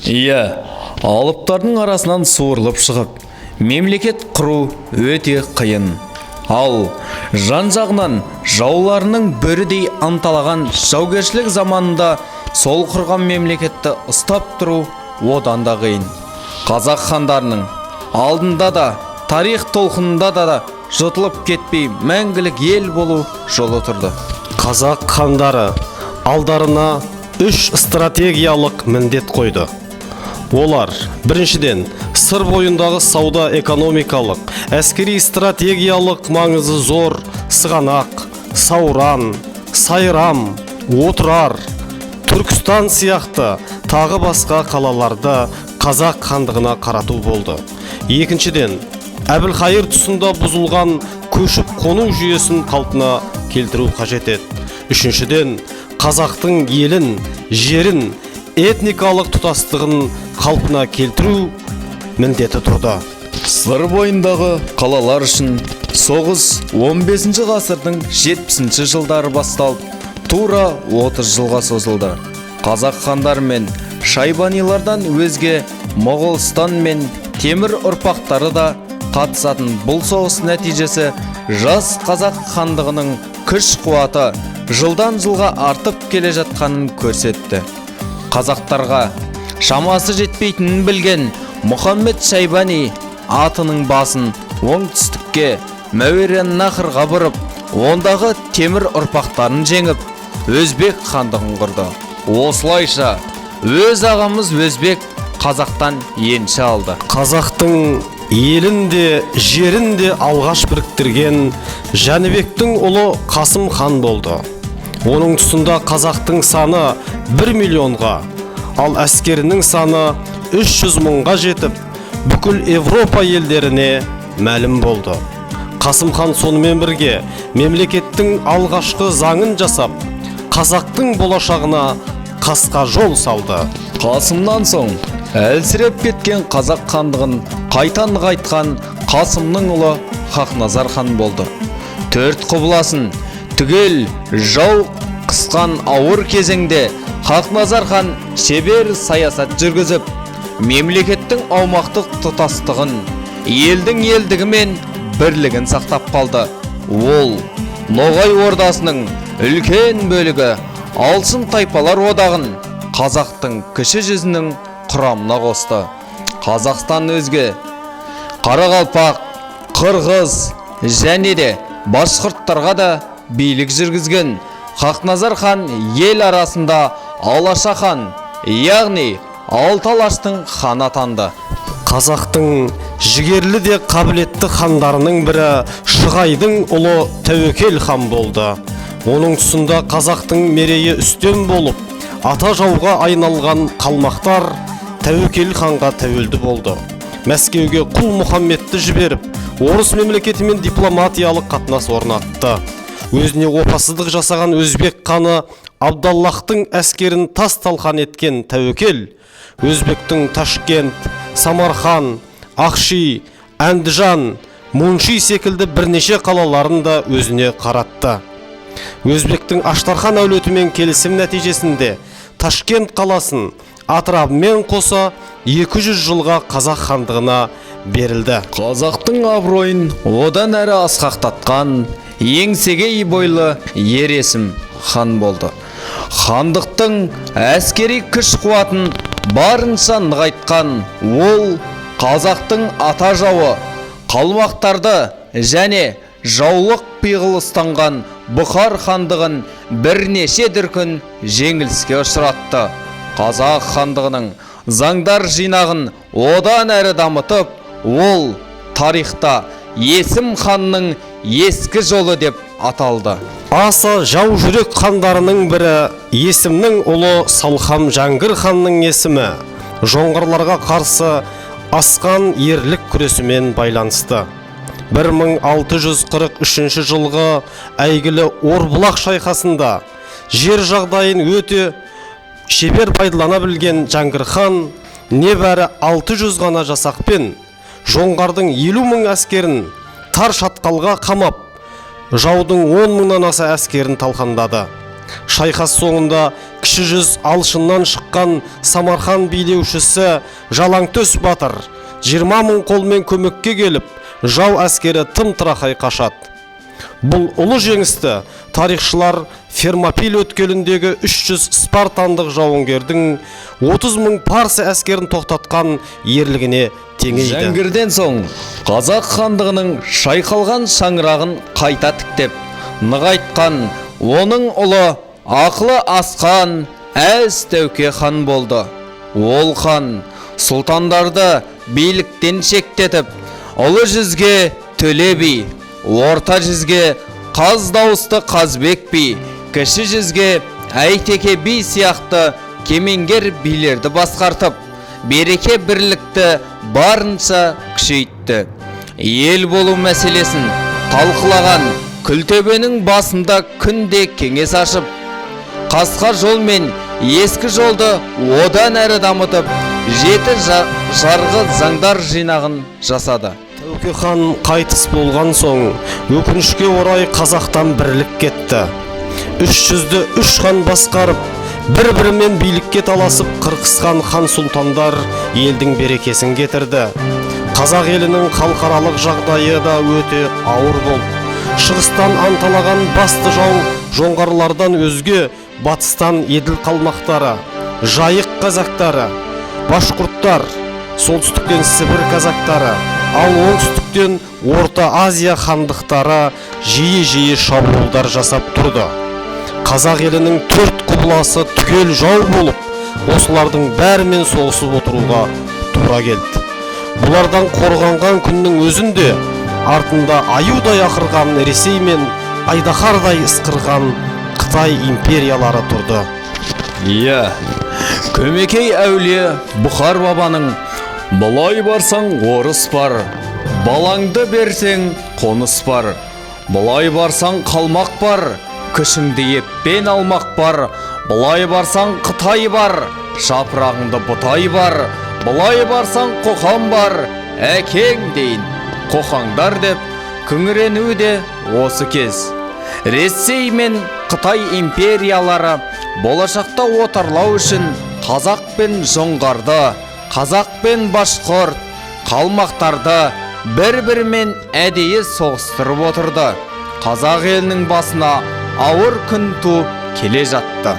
Иә, алыптардың арасынан суырылып шығып, мемлекет құру өте қиын. Ал жан-жағынан жауларының бірдей анталаған жаугершілік заманында сол құрған мемлекетті ұстап тұру одан да қиын. Қазақ хандарының алдында да, тарих толқынында да жұтылып кетпей мәңгілік ел болу жолы тұрды. Қазақ хандары алдарына 3 стратегиялық міндет қойды. Олар, біріншіден, сыр бойындағы сауда экономикалық, әскери стратегиялық маңызы зор Сығанақ, Сауран, Сайрам, Отырар, Түркістан сияқты тағы басқа қалаларды Қазақ хандығына қарату болды. Екіншіден, Әбілқайыр тұсында бұзылған көшіп қону жүйесін қалпына келтіру қажет еді. Үшіншіден, қазақтың елін, жерін, этникалық тұтастығын қалпына келтіру міндеті тұрды. Сыр бойындағы қалалар үшін соғыс 15 ғасырдың 70 жылдары басталып, тура 30 жылға созылды. Қазақ хандар мен шайбанилардан өзге Моғолстан мен Темір ұрпақтары да қатысатын бұл соғыс нәтижесі жас қазақ хандығының күш-қуаты жылдан жылға артып келе жатқанын көрсетті. Қазақтарға шамасы жетпейтінін білген Мұхаммед Шайбани атының басын оңтүстікке Мәуереннахрға бұрып, ондағы Темір ұрпақтарын жеңіп, Өзбек хандығын құрды. Осылайша өз ағамыз Өзбек Қазақтан енші алды. Қазақтың елінде, жерінде алғаш біріктірген Жәнібектің ұлы Қасым хан болды. Оның тұсында қазақтың саны 1 миллионға, ал әскерінің саны 300 мыңға жетіп, бүкіл Европа елдеріне мәлім болды. Қасым хан сонымен бірге мемлекеттің алғашқы заңын жасап, қазақтың болашағына қасқа жол салды. Қасымнан соң әлсіреп кеткен қазақ хандығын қайта нығайтқан Қасымның ұлы Хақназар хан болды. 4 құбыласын түгел жау қысқан ауыр кезеңде Хақназар хан шебер саясат жүргізіп, мемлекеттің аумақтық тұтастығын, елдің елдігі мен бірлігін сақтап қалды. Ол Ноғай ордасының үлкен бөлігі Алшын тайпалар одағын қазақтың кіші жүзінің құрамына қосты. Қазақстан өзге Қарақалпақ, Қырғыз және де башқұрттарға да билік жүргізген Хақназар хан ел арасында Алаша хан, яғни Алты Алаштың ханы атанды. Қазақтың жігерлі де қабілетті хандарының бірі Шығайдың ұлы Тәуекел хан болды. Оның тұсында қазақтың мерейі үстем болып, ата жауға айналған қалмақтар Тәуекел ханға тәуелді болды. Мәскеуге Құл Мұхаммедті жіберіп, орыс мемлекетімен дипломатиялық қатынас орнатты. Өзіне опасыздық жасаған Өзбек ханы Абдаллахтың әскерін тас-талқан еткен Тәуекел, Өзбектің Ташкент, Самарқан, Ақши, Әндіжан, Мунши секілді бірнеше қалаларын да өзіне қаратты. Өзбектің Аштархан әулетімен келісім нәтижесінде Ташкент қаласын атырабымен қоса 200 жылға қазақ хандығына берілді. Қазақтың абыройын одан әрі асқақтатқан еңсеге бойлы ер есім хан болды. Хандықтың әскери күш қуатын барынша нығайтқан ол қазақтың ата жауы қалмақтарды және жаулық пиғыл ұстанған Бұхар хандығын бірнеше дүркін жеңіліске ұшыратты. Қазақ хандығының заңдар жинағын одан әрі дамытып, ол тарихта Есім ханның ескі жолы деп аталды. Аса жау жүрек хандарының бірі Есімнің ұлы Салхам Жәңгір ханның есімі жоңғарларға қарсы асқан ерлік күресімен байланысты. 1643 жылғы әйгілі Орбұлақ шайқасында жер жағдайын өте шебер пайдалана білген Жәңгір хан небәрі 600 ғана жасақпен жоңғардың 50 мың әскерін тар шатқалға қамап, жаудың 10 мыңнан аса әскерін талқандады. Шайқас соңында кіші жүз алшыннан шыққан Самархан билеушісі Жалаңтөс батыр 20 000 қолмен көмекке келіп, жау әскері тым-тырақай қашады. Бұл ұлы жеңісті тарихшылар Фермопиль өткеліндегі 300 спартандық жауынгердің 30 000 парсы әскерін тоқтатқан ерлігіне теңейді. Жәңгірден соң қазақ хандығының шайқалған шаңырағын қайта тіктеп, нығайтқан оның ұлы ақылы асқан Әз Тәуке хан болды. Ол хан сұлтандарды биліктен шектетіп, ұлы жүзге Төле би, орта жүзге Қаз дауысты Қазбек би, кіші жүзге Әйтеке би сияқты кемеңгер билерді басқартып, береке бірлікті барынша күшейтті. Ел болу мәселесін талқылаған Күлтөбенің басында күнде кеңес ашып, қасқа жол мен ескі жолды одан әрі дамытып, 7 жарғы заңдар жинағын жасады. Тәуке хан қайтыс болған соң, өкінішке орай қазақтан бірлік кетті. 300-ді 3 хан басқарып, бір-бірімен билікке таласып қырқысқан хан сұлтандар елдің берекесін кетірді. Қазақ елінің халықаралық жағдайы да өте ауыр болды. Шығыстан анталаған басты жау жоңғарлардан өзге батыстан еділ қалмақтары, жайық қазақтары, башқұрттар, солтүстіктен Сібір казактары, ал оңтүстіктен Орта Азия хандықтары жиі-жиі шабуылдар жасап тұрды. Қазақ елінің 4 құбыласы түгел жау болып, осылардың бәрімен соғысып отыруға тура келді. Бұлардан қорғанған күннің өзінде артында аюдай ақырған Ресей мен айдаһардай ысқырған Қытай империялары тұрды. Иә, Көмекей әулие Бұхар бабаның «Бұлай барсаң орыс бар, балаңды берсең қоныс бар, бұлай барсаң қалмақ бар, күшіңді еппен алмақ бар, бұлай барсаң Қытай бар, шапырағыңды бұтай бар, бұлай барсаң қоқан бар, әкең дейін қоқаңдар» деп күңіренуі де осы кез. Ресей мен Қытай империялары болашақта отарлау үшін қазақ пен жоңғарды, қазақ пен башқұрт, қалмақтарды бір-бірімен әдейі соғыстырып отырды. Қазақ елінің басына ауыр күн туып келе жатты.